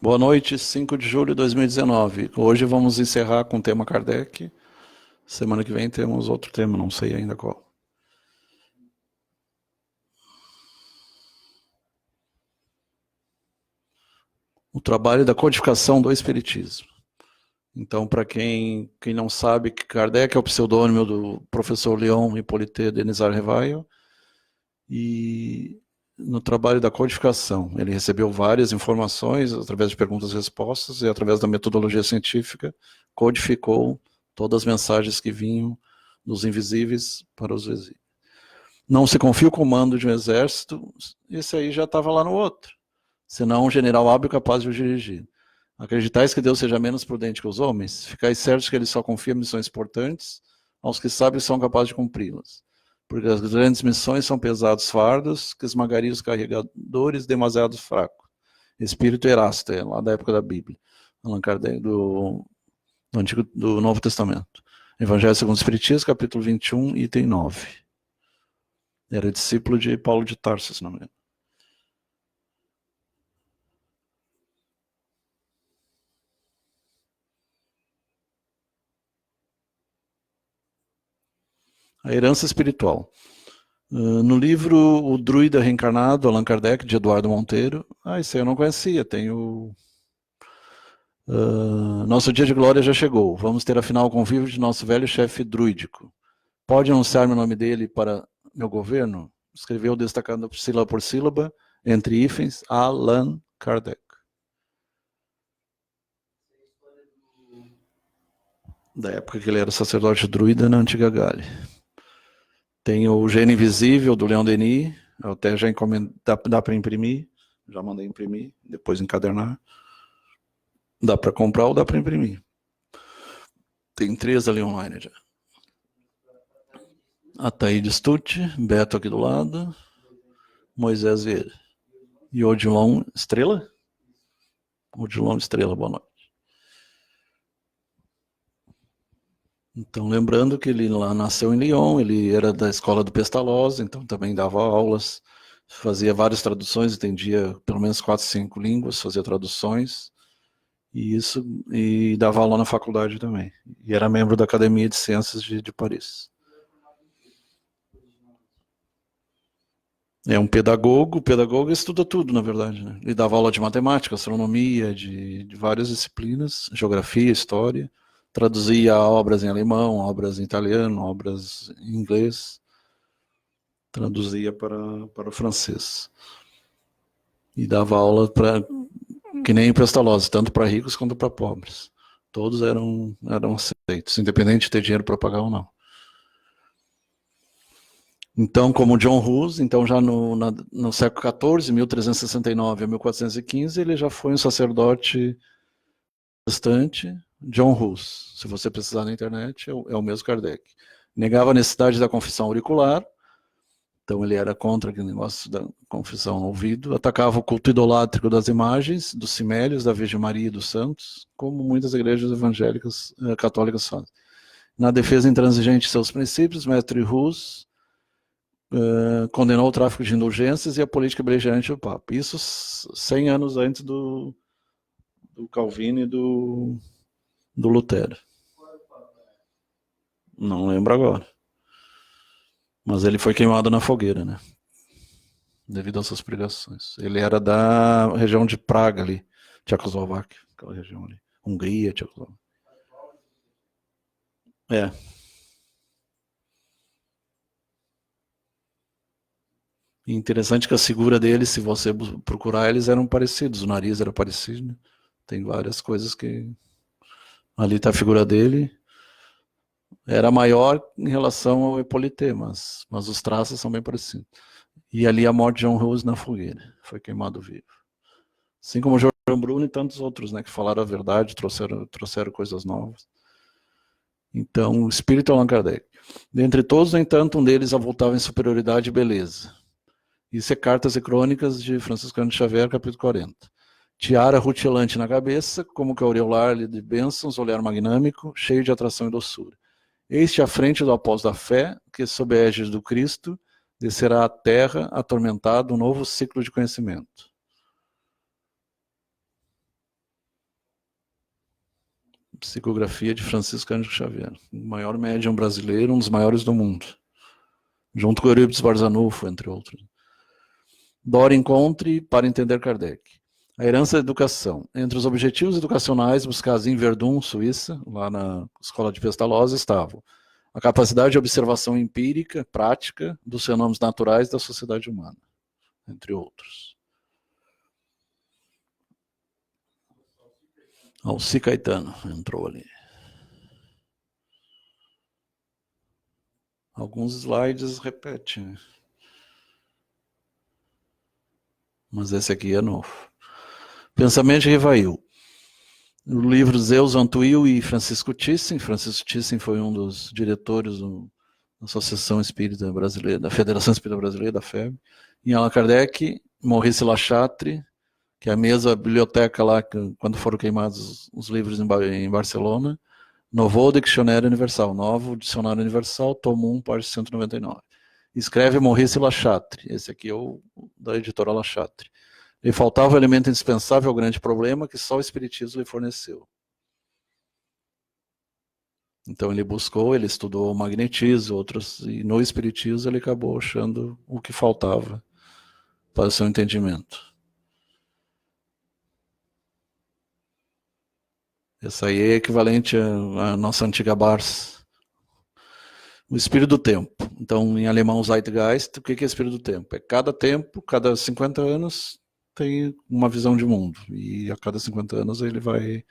Boa noite, 5 de julho de 2019. Hoje vamos encerrar com o tema Kardec. Semana que vem temos outro tema, não sei ainda qual. O trabalho da codificação do Espiritismo. Então, para quem não sabe, Kardec é o pseudônimo do professor Leon Hippolyte Denisard Revailles, e no trabalho da codificação, ele recebeu várias informações através de perguntas e respostas, e através da metodologia científica, codificou todas as mensagens que vinham dos invisíveis para os visíveis. Não se confia o comando de um exército, esse aí já estava lá no outro. Senão um general hábil capaz de o dirigir. Acreditais que Deus seja menos prudente que os homens? Ficais certos que ele só confia missões importantes aos que sabem e são capazes de cumpri-las. Porque as grandes missões são pesados fardos que esmagariam os carregadores demasiado fracos. Espírito Erasto, lá da época da Bíblia. Allan Kardec, do Novo Testamento. Evangelho segundo o Espiritismo, capítulo 21, item 9. Era discípulo de Paulo de Tarso, se não me engano. A herança espiritual. No livro O Druida Reencarnado, Allan Kardec, de Eduardo Monteiro. Isso aí eu não conhecia. Tem o nosso dia de glória já chegou. Vamos ter afinal o convívio de nosso velho chefe druídico. Pode anunciar-me o nome dele para meu governo? Escreveu destacando sílaba por sílaba, entre hífens, Allan Kardec. Da época que ele era sacerdote druida na antiga Gália. Tem o Gênio Invisível, do Leon Denis. Eu até já encomendei, dá para imprimir. Já mandei imprimir, depois encadernar. Dá para comprar ou dá para imprimir. Tem 3 ali online já. Ataíde Stutt, Beto aqui do lado. Moisés Vieira. E Odilon Estrela? Odilon Estrela, boa noite. Então, lembrando que ele lá nasceu em Lyon, ele era da escola do Pestalozzi, então também dava aulas, fazia várias traduções, entendia pelo menos 4, 5 línguas, fazia traduções, e dava aula na faculdade também. E era membro da Academia de Ciências de Paris. É um pedagogo, o pedagogo estuda tudo, na verdade, né? Ele dava aula de matemática, astronomia, de várias disciplinas, geografia, história, traduzia obras em alemão, obras em italiano, obras em inglês, traduzia para o francês. E dava aula que nem Pestalozzi, tanto para ricos quanto para pobres. Todos eram aceitos, independente de ter dinheiro para pagar ou não. Então, como John Hus, então já no século XIV, 1369 a 1415, ele já foi um sacerdote protestante. John Hus, se você precisar na internet, é o mesmo Kardec. Negava a necessidade da confissão auricular, então ele era contra aquele negócio da confissão no ouvido, atacava o culto idolátrico das imagens, dos cimélios, da Virgem Maria e dos santos, como muitas igrejas evangélicas católicas fazem. Na defesa intransigente de seus princípios, Mestre Hus condenou o tráfico de indulgências e a política beligerante do Papa. Isso 100 anos antes do Calvino e do Lutero. Não lembro agora. Mas ele foi queimado na fogueira, né? Devido às suas pregações. Ele era da região de Praga ali, Tchecoslováquia, aquela região ali. Hungria, Tchecoslováquia. É. E interessante que a figura deles, se você procurar, eles eram parecidos. O nariz era parecido. Né? Tem várias coisas que... Ali está a figura dele. Era maior em relação ao Hippolyte, mas os traços são bem parecidos. E ali a morte de John Hus na fogueira. Foi queimado vivo. Assim como o Giordano Bruno e tantos outros, né, que falaram a verdade, trouxeram coisas novas. Então, o espírito Allan Kardec. Dentre todos, no entanto, um deles avultava em superioridade e beleza. Isso é Cartas e Crônicas de Franciscano de Xavier, capítulo 40. Tiara rutilante na cabeça, como que aureolar de bênçãos, olhar magnâmico, cheio de atração e doçura. Este à frente do apóstolo da fé, que sob a égide do Cristo, descerá à terra, atormentado, um novo ciclo de conhecimento. Psicografia de Francisco Cândido Xavier, o maior médium brasileiro, um dos maiores do mundo, junto com Eurípides Barzanufo, entre outros. Dora Encontre para entender Kardec. A herança da educação. Entre os objetivos educacionais buscados em Verdun, Suíça, lá na Escola de Pestalozzi, estavam a capacidade de observação empírica, prática, dos fenômenos naturais da sociedade humana, entre outros. Alci Caetano entrou ali. Alguns slides repetem, né? Mas esse aqui é novo. Pensamento de Rivail. O livro Zeus Antuil e Francisco Thyssen. Francisco Thyssen foi um dos diretores da Associação Espírita Brasileira, da Federação Espírita Brasileira, da FEB. Em Allan Kardec, Maurice Lachatre, que é a mesma biblioteca lá, quando foram queimados os livros em Barcelona. Novo Dicionário Universal, Novo Dicionário Universal, tomo 1, página 199. Escreve Maurice Lachatre, esse aqui é o da editora Lachatre. Lhe faltava o elemento indispensável ao grande problema que só o Espiritismo lhe forneceu. Então ele buscou, ele estudou o magnetismo, outros, e no Espiritismo ele acabou achando o que faltava para o seu entendimento. Essa aí é equivalente à nossa antiga Bars. O espírito do tempo. Então, em alemão, Zeitgeist, o que é espírito do tempo? É cada tempo, cada 50 anos, tem uma visão de mundo. E a cada 50 anos ele vai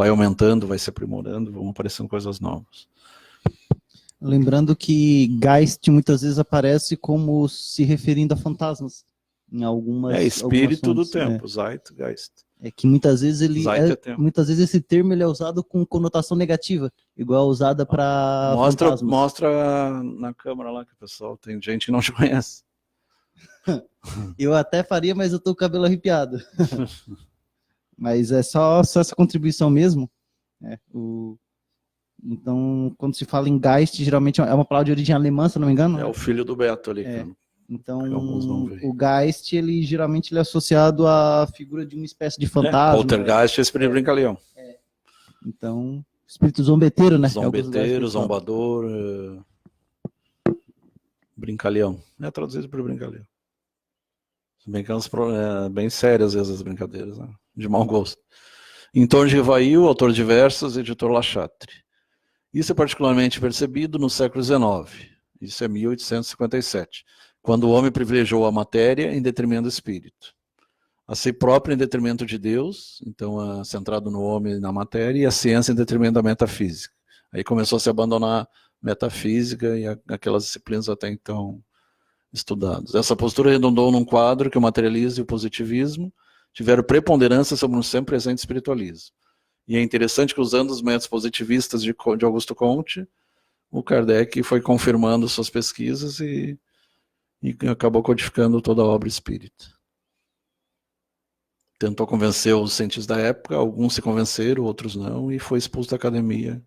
aumentando, vai se aprimorando, vão aparecendo coisas novas. Lembrando que Geist muitas vezes aparece como se referindo a fantasmas. Em algumas. Espírito do fontes, tempo, Zeitgeist. É que muitas vezes muitas vezes esse termo ele é usado com conotação negativa, igual usada para fantasmas. Mostra na câmera lá que o pessoal tem gente que não te conhece. Eu até faria, mas eu tô com o cabelo arrepiado. Mas é só essa contribuição mesmo. Então, quando se fala em Geist, geralmente é uma palavra de origem alemã, se não me engano. É o filho do Beto ali. Então, o Geist, ele geralmente é associado à figura de uma espécie de fantasma. Poltergeist é espírito brincalhão. Então, espírito zombeteiro, né? Zombeteiro, zombador, brincalhão. É traduzido por brincalhão. Bem que bem sérias às vezes as brincadeiras, né? De mau gosto. Em torno de Rivail, autor de versos, editor Lachatre. Isso é particularmente percebido no século XIX. Isso é 1857. Quando o homem privilegiou a matéria em detrimento do espírito. A si próprio em detrimento de Deus, então centrado no homem e na matéria, e a ciência em detrimento da metafísica. Aí começou a se abandonar metafísica e aquelas disciplinas até então estudadas. Essa postura redundou num quadro que o materialismo e o positivismo tiveram preponderância sobre um sempre presente espiritualismo. E é interessante que, usando os métodos positivistas de Augusto Comte, o Kardec foi confirmando suas pesquisas e acabou codificando toda a obra espírita. Tentou convencer os cientistas da época, alguns se convenceram, outros não, e foi expulso da academia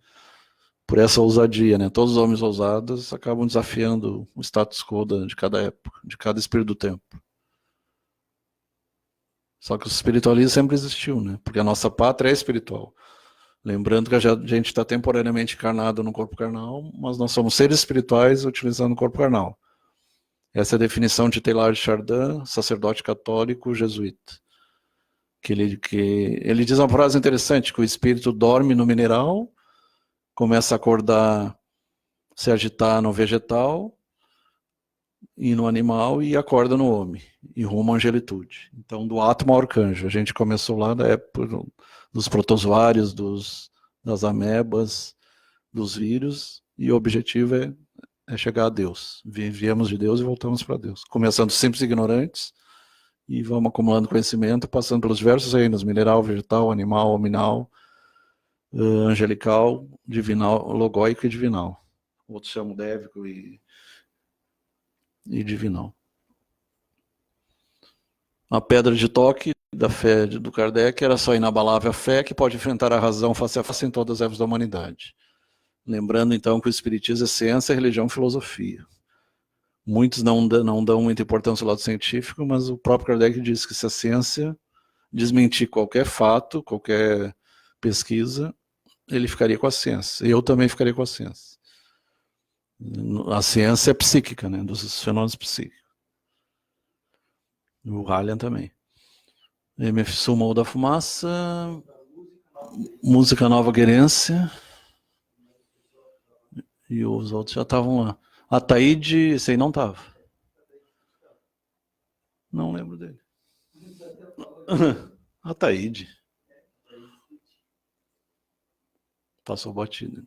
por essa ousadia, né? Todos os homens ousados acabam desafiando o status quo de cada época, de cada espírito do tempo. Só que o espiritualismo sempre existiu, né? Porque a nossa pátria é espiritual. Lembrando que a gente está temporariamente encarnado no corpo carnal, mas nós somos seres espirituais utilizando o corpo carnal. Essa é a definição de Teilhard de Chardin, sacerdote católico jesuíta. Que ele diz uma frase interessante, que o espírito dorme no mineral, começa a acordar, se agitar no vegetal e no animal, e acorda no homem, e rumo à angelitude. Então, do átomo ao arcanjo. A gente começou lá da época dos protozoários, das amebas, dos vírus, e o objetivo é chegar a Deus. Viemos de Deus e voltamos para Deus. Começando simples e ignorantes, e vamos acumulando conhecimento, passando pelos diversos reinos, mineral, vegetal, animal, hominal, angelical, divinal, logóico e divinal. Outros chamam dévico e divinal. A pedra de toque da fé do Kardec era só inabalável a fé que pode enfrentar a razão face a face em todas as ervas da humanidade. Lembrando então que o espiritismo é ciência, religião e filosofia. Muitos não dão muita importância ao lado científico, mas o próprio Kardec diz que se a ciência desmentir qualquer fato, qualquer pesquisa, ele ficaria com a ciência. Eu também ficaria com a ciência. A ciência é psíquica, né? Dos fenômenos psíquicos. O Hallian também. MF Sul da Fumaça, Música Nova Querência, e os outros já estavam lá. Ataíde, esse aí não estava. Não lembro dele. Ataíde. Passou batido.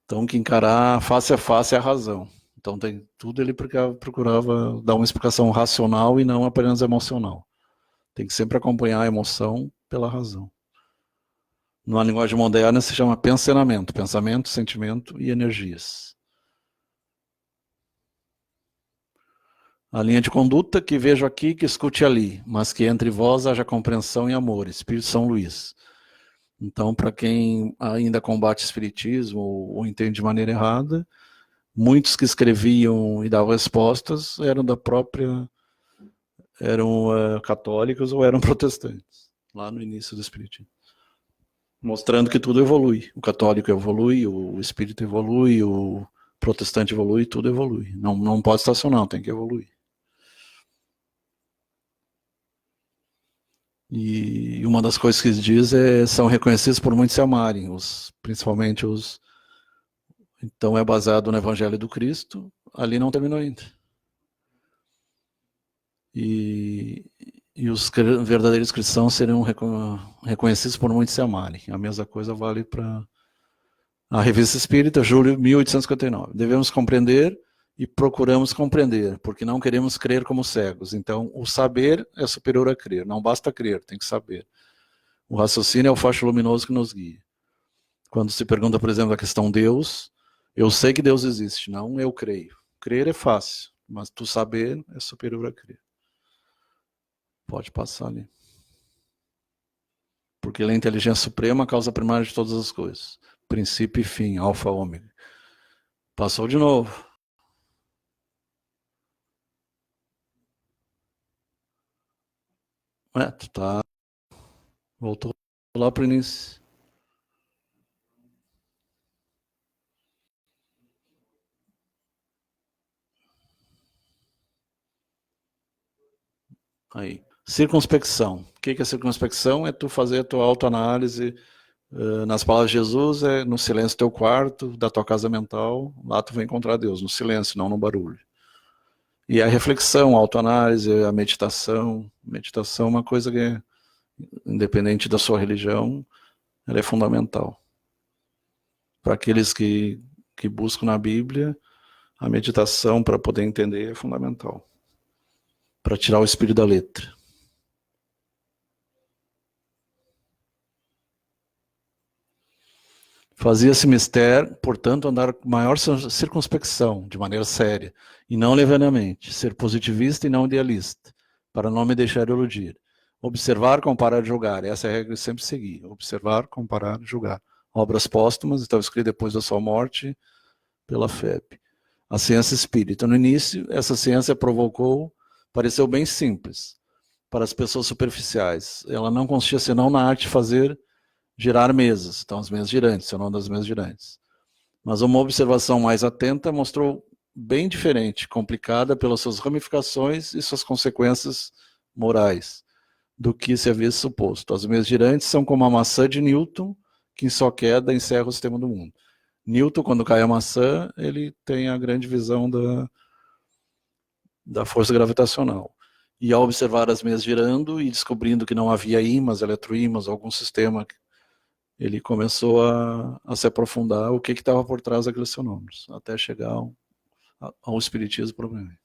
Então, que encarar face a face é a razão. Então, tem tudo ele procurava dar uma explicação racional e não apenas emocional. Tem que sempre acompanhar a emoção pela razão. Numa linguagem moderna se chama pensamento, pensamento, sentimento e energias. A linha de conduta que vejo aqui, que escute ali, mas que entre vós haja compreensão e amor, Espírito São Luís. Então, para quem ainda combate espiritismo ou entende de maneira errada, muitos que escreviam e davam respostas eram católicos ou eram protestantes, lá no início do espiritismo. Mostrando que tudo evolui. O católico evolui, o espírita evolui, o protestante evolui, tudo evolui. Não pode estacionar, tem que evoluir. E uma das coisas que diz são reconhecidos por muitos se amarem, principalmente os. Então é baseado no Evangelho do Cristo, ali não terminou ainda. E os verdadeiros cristãos serão reconhecidos por muitos se amarem. A mesma coisa vale para a Revista Espírita, julho de 1859. Devemos compreender e procuramos compreender, porque não queremos crer como cegos. Então, o saber é superior a crer. Não basta crer, tem que saber. O raciocínio é o facho luminoso que nos guia. Quando se pergunta, por exemplo, a questão Deus, eu sei que Deus existe, não eu creio. Crer é fácil, mas tu saber é superior a crer. Pode passar ali. Porque ele é a inteligência suprema, a causa primária de todas as coisas. Princípio e fim, alfa, ômega. Passou de novo. Tu tá. Voltou lá pro início. Aí. Circunspecção. O que é circunspecção? É tu fazer a tua autoanálise. Nas palavras de Jesus, é no silêncio do teu quarto, da tua casa mental. Lá tu vai encontrar Deus, no silêncio, não no barulho. E a reflexão, a autoanálise, a meditação. Meditação é uma coisa que é, independente da sua religião, ela é fundamental. Para aqueles que buscam na Bíblia, a meditação para poder entender é fundamental. Para tirar o espírito da letra. Fazia-se mister, portanto, andar com maior circunspecção, de maneira séria, e não levianamente, ser positivista e não idealista, para não me deixar iludir. Observar, comparar e julgar, essa é a regra que sempre segui. Observar, comparar e julgar. Obras póstumas, estava escrito depois da sua morte, pela FEB. A ciência espírita. No início, essa ciência pareceu bem simples para as pessoas superficiais. Ela não consistia senão na arte de fazer girar mesas, então as mesas girantes, é o nome das mesas girantes. Mas uma observação mais atenta mostrou bem diferente, complicada pelas suas ramificações e suas consequências morais, do que se havia suposto. As mesas girantes são como a maçã de Newton, que em sua queda encerra o sistema do mundo. Newton, quando cai a maçã, ele tem a grande visão da força gravitacional. E ao observar as mesas girando e descobrindo que não havia ímãs, eletroímãs, algum sistema, ele começou a se aprofundar o que estava por trás daqueles fenômenos, até chegar ao espiritismo propriamente.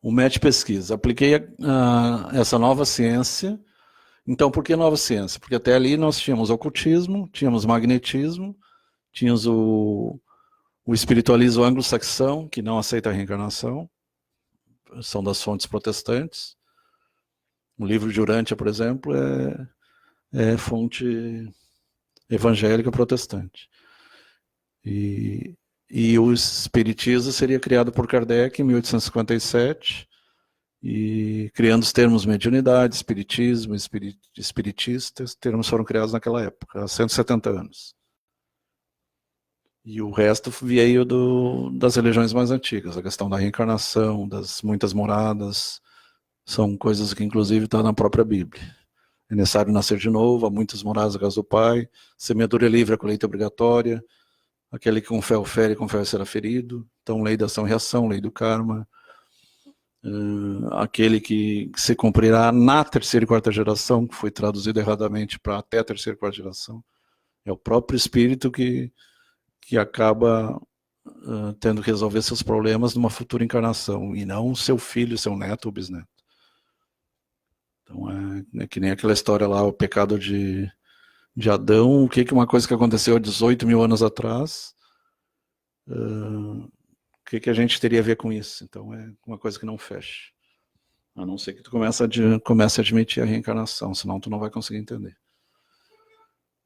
O método de pesquisa. Apliquei essa nova ciência. Então, por que nova ciência? Porque até ali nós tínhamos ocultismo, tínhamos magnetismo, tínhamos o espiritualismo anglo-saxão, que não aceita a reencarnação, são das fontes protestantes. O livro de Urântia, por exemplo, é fonte evangélica protestante. E o espiritismo seria criado por Kardec em 1857, e criando os termos mediunidade, espiritismo, espiritistas, termos foram criados naquela época, há 170 anos. E o resto veio das religiões mais antigas, a questão da reencarnação, das muitas moradas, são coisas que inclusive estão na própria Bíblia. É necessário nascer de novo, há muitas moradas na casa do Pai, semeadura livre, a colheita obrigatória, aquele que com fé ofere, com fé será ferido, então lei da ação e reação, lei do karma, aquele que se cumprirá na terceira e quarta geração, que foi traduzido erradamente para até a terceira e quarta geração, é o próprio espírito que acaba tendo que resolver seus problemas numa futura encarnação, e não seu filho, seu neto ou bisneto. Então é que nem aquela história lá, o pecado de Adão, o que uma coisa que aconteceu há 18 mil anos atrás, o que a gente teria a ver com isso? Então é uma coisa que não fecha. A não ser que tu comece a admitir a reencarnação, senão tu não vai conseguir entender.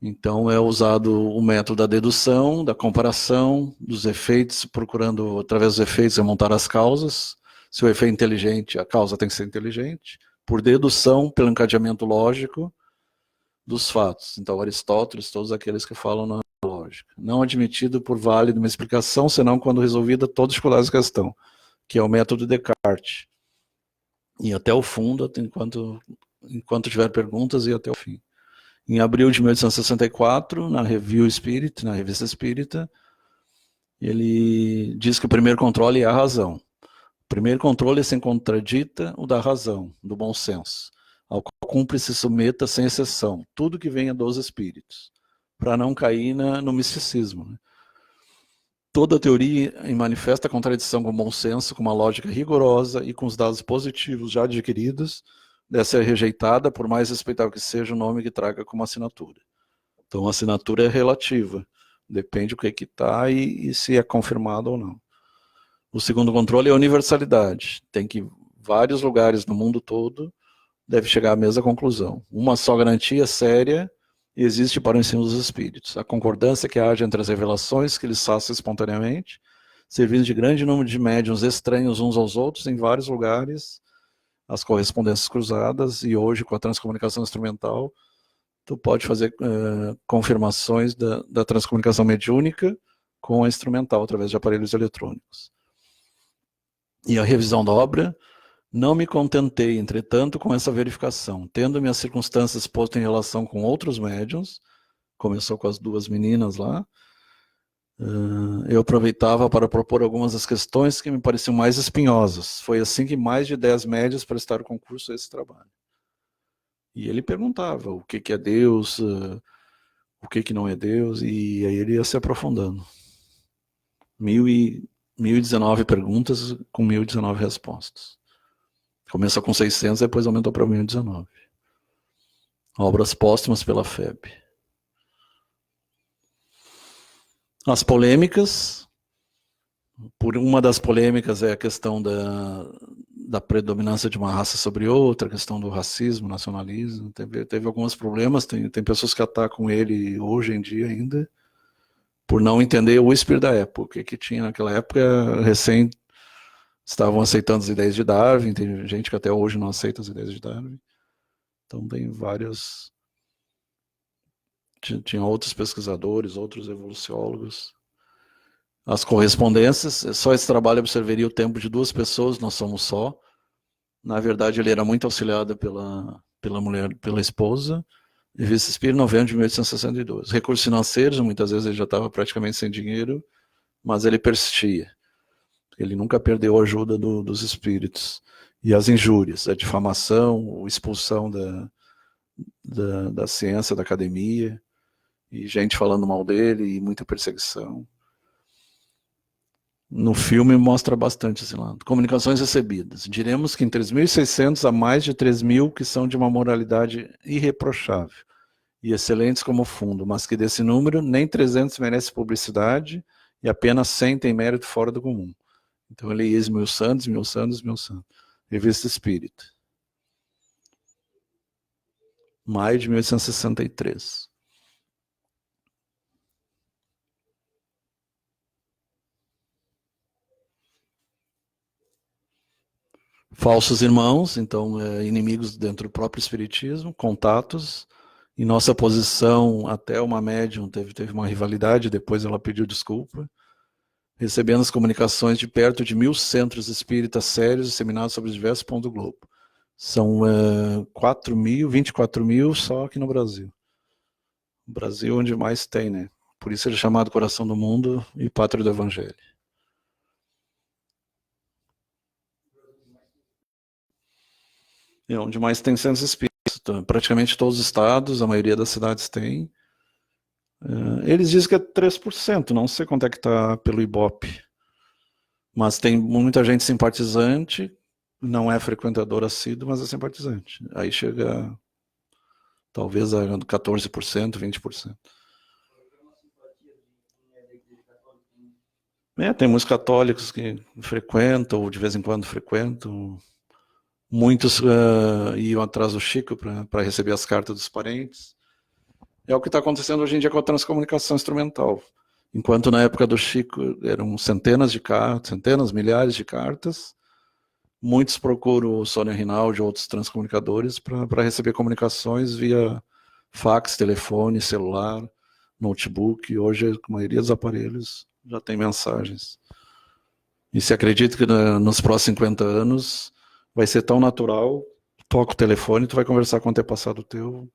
Então é usado o método da dedução, da comparação, dos efeitos, procurando, através dos efeitos, remontar as causas. Se o efeito é inteligente, a causa tem que ser inteligente. Por dedução, pelo encadeamento lógico dos fatos. Então Aristóteles, todos aqueles que falam na lógica. Não admitido por válida uma explicação, senão quando resolvida todas as dificuldades da questão, que é o método de Descartes. E até o fundo, enquanto tiver perguntas, e até o fim. Em abril de 1864, na Review Spirit, na Revista Espírita, ele diz que o primeiro controle é a razão. O primeiro controle é sem contradita o da razão, do bom senso, ao qual cumpre se submeta sem exceção, tudo que venha dos espíritos, para não cair no misticismo. Né? Toda teoria manifesta a contradição com o bom senso, com uma lógica rigorosa e com os dados positivos já adquiridos, deve ser rejeitada, por mais respeitável que seja o nome que traga como assinatura. Então a assinatura é relativa, depende do que está e se é confirmado ou não. O segundo controle é a universalidade, tem que vários lugares no mundo todo deve chegar à mesma conclusão. Uma só garantia séria existe para o ensino dos espíritos. A concordância que haja entre as revelações que eles façam espontaneamente, servindo de grande número de médiuns estranhos uns aos outros em vários lugares, as correspondências cruzadas, e hoje com a transcomunicação instrumental, tu pode fazer confirmações da transcomunicação mediúnica com a instrumental, através de aparelhos eletrônicos. E a revisão da obra, não me contentei, entretanto, com essa verificação, tendo minhas circunstâncias postas em relação com outros médiuns, começou com as duas meninas lá, eu aproveitava para propor algumas das questões que me pareciam mais espinhosas. Foi assim que mais de 10 médiuns prestaram concurso a esse trabalho. E ele perguntava o que é Deus, o que não é Deus, e aí ele ia se aprofundando. 1019 perguntas com 1019 respostas. Começou com 600, depois aumentou para 1019. Obras póstumas pela FEB. As polêmicas, por uma das polêmicas é a questão da predominância de uma raça sobre outra, a questão do racismo, nacionalismo, teve alguns problemas, tem pessoas que atacam ele hoje em dia ainda, por não entender o espírito da época, que tinha naquela época, recém estavam aceitando as ideias de Darwin, tem gente que até hoje não aceita as ideias de Darwin, então tem vários, tinha outros pesquisadores, outros evoluciólogos. As correspondências, só esse trabalho absorveria o tempo de duas pessoas, nós somos só. Na verdade, ele era muito auxiliado pela mulher, pela esposa. Revista Espírita, novembro de 1862. Recursos financeiros, muitas vezes ele já estava praticamente sem dinheiro, mas ele persistia. Ele nunca perdeu a ajuda dos espíritos. E as injúrias, a difamação, a expulsão da ciência, da academia, e gente falando mal dele, e muita perseguição. No filme mostra bastante esse lado. Comunicações recebidas. Diremos que em 3.600 há mais de 3.000 que são de uma moralidade irreprochável e excelentes como fundo, mas que desse número nem 300 merece publicidade e apenas 100 tem mérito fora do comum. Então ele ia esmiuçando. Revista Espírita. Maio de 1863. falsos irmãos, então inimigos dentro do próprio espiritismo, contatos. Em nossa posição, até uma médium teve uma rivalidade, depois ela pediu desculpa, recebendo as comunicações de perto de 1.000 centros espíritas sérios disseminados sobre diversos pontos do globo. São 24 mil só aqui no Brasil. O Brasil é onde mais tem, né? Por isso ele é chamado Coração do Mundo e Pátria do Evangelho. É onde mais tem centros espíritas. Praticamente todos os estados, a maioria das cidades tem. Eles dizem que é 3%, não sei quanto é que está pelo Ibope. Mas tem muita gente simpatizante, não é frequentador assíduo, mas é simpatizante. Aí chega talvez a 14%, 20%. Tem muitos católicos que frequentam, ou de vez em quando frequentam. Muitos iam atrás do Chico para receber as cartas dos parentes. É o que está acontecendo hoje em dia com a transcomunicação instrumental. Enquanto na época do Chico eram centenas de cartas, centenas, milhares de cartas, muitos procuram o Sônia Rinaldi e outros transcomunicadores para receber comunicações via fax, telefone, celular, notebook. Hoje a maioria dos aparelhos já tem mensagens. E se acredita que nos próximos 50 anos vai ser tão natural, toca o telefone, tu vai conversar com o antepassado teu.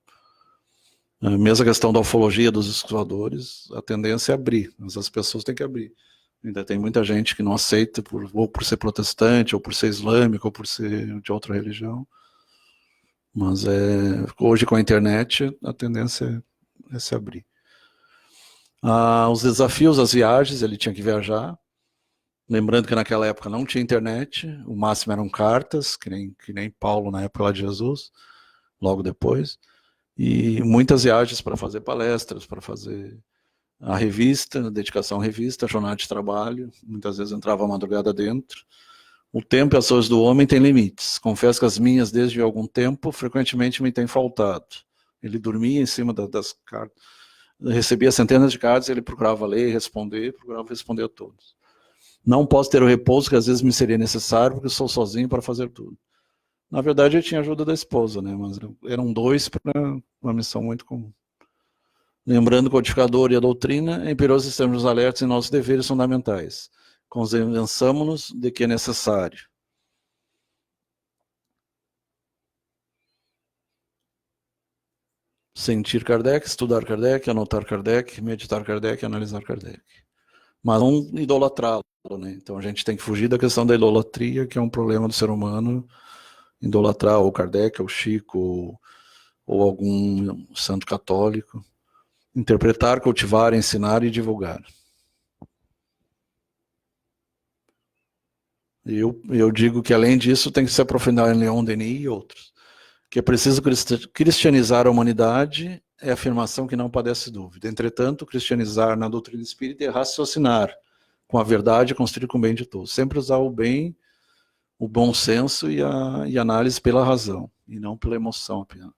A mesma questão da ufologia dos escutadores, a tendência é abrir, mas as pessoas têm que abrir. Ainda tem muita gente que não aceita, ou por ser protestante, ou por ser islâmico, ou por ser de outra religião. Mas hoje com a internet, a tendência é se abrir. Os desafios, as viagens, ele tinha que viajar. Lembrando que naquela época não tinha internet, o máximo eram cartas, que nem Paulo na época lá de Jesus, logo depois. E muitas viagens para fazer palestras, para fazer a revista, dedicação à revista, jornada de trabalho, muitas vezes entrava a madrugada dentro. O tempo e as coisas do homem têm limites. Confesso que as minhas, desde algum tempo, frequentemente me têm faltado. Ele dormia em cima das cartas, recebia centenas de cartas, ele procurava ler e responder, procurava responder a todos. Não posso ter o repouso que às vezes me seria necessário, porque sou sozinho para fazer tudo. Na verdade, ele tinha ajuda da esposa, né? Mas eram dois para uma missão muito comum. Lembrando que o codificador e a doutrina, é imperioso estarmos alertas em nossos deveres fundamentais. Convençamos-nos de que é necessário. Sentir Kardec, estudar Kardec, anotar Kardec, meditar Kardec, analisar Kardec. Mas não idolatrá-lo, né? Então a gente tem que fugir da questão da idolatria, que é um problema do ser humano, idolatrar ou Kardec, ou Chico, ou algum santo católico. Interpretar, cultivar, ensinar e divulgar. Eu digo que, além disso, tem que se aprofundar em Leon Denis e outros. Que é preciso cristianizar a humanidade é a afirmação que não padece dúvida. Entretanto, cristianizar na doutrina espírita é raciocinar com a verdade e construir com o bem de todos. Sempre usar o bem, o bom senso e a análise pela razão, e não pela emoção apenas.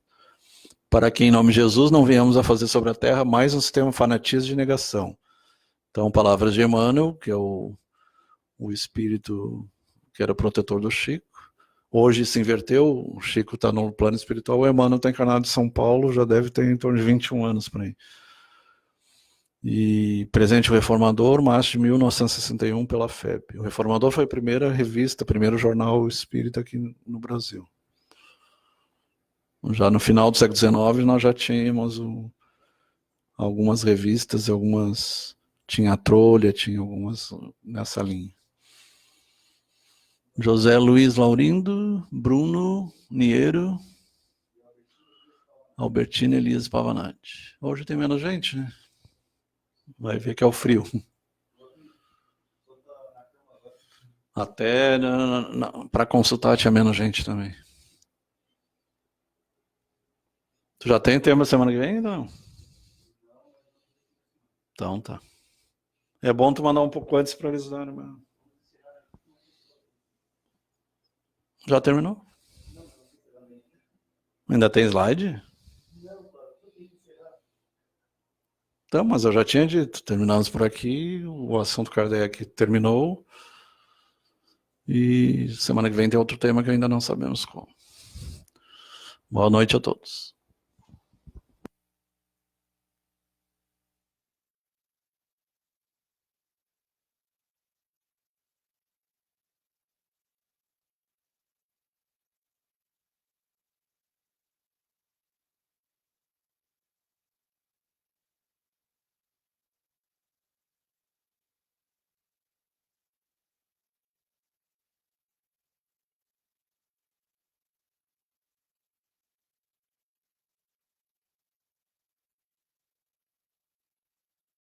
Para que, em nome de Jesus, não venhamos a fazer sobre a terra mais um sistema fanatismo de negação. Então, palavras de Emmanuel, que é o espírito que era protetor do Chico. Hoje se inverteu, o Chico está no plano espiritual, o Emmanuel está encarnado em São Paulo, já deve ter em torno de 21 anos por aí. E presente o Reformador, março de 1961, pela FEB. O Reformador foi a primeira revista, primeiro jornal espírita aqui no Brasil. Já no final do século XIX, nós já tínhamos algumas revistas, tinha a Trolha, tinha algumas nessa linha. José Luiz Laurindo, Bruno Niero, Albertina Elias Pavanati. Hoje tem menos gente, né? Vai ver que é o frio. Até para consultar tinha menos gente também. Tu já tem tema semana que vem? Não. Então tá. É bom tu mandar um pouco antes para eles darem uma... Já terminou? Ainda tem slide? Então, mas eu já tinha dito, terminamos por aqui, o assunto Kardec terminou. E semana que vem tem outro tema que ainda não sabemos qual. Boa noite a todos.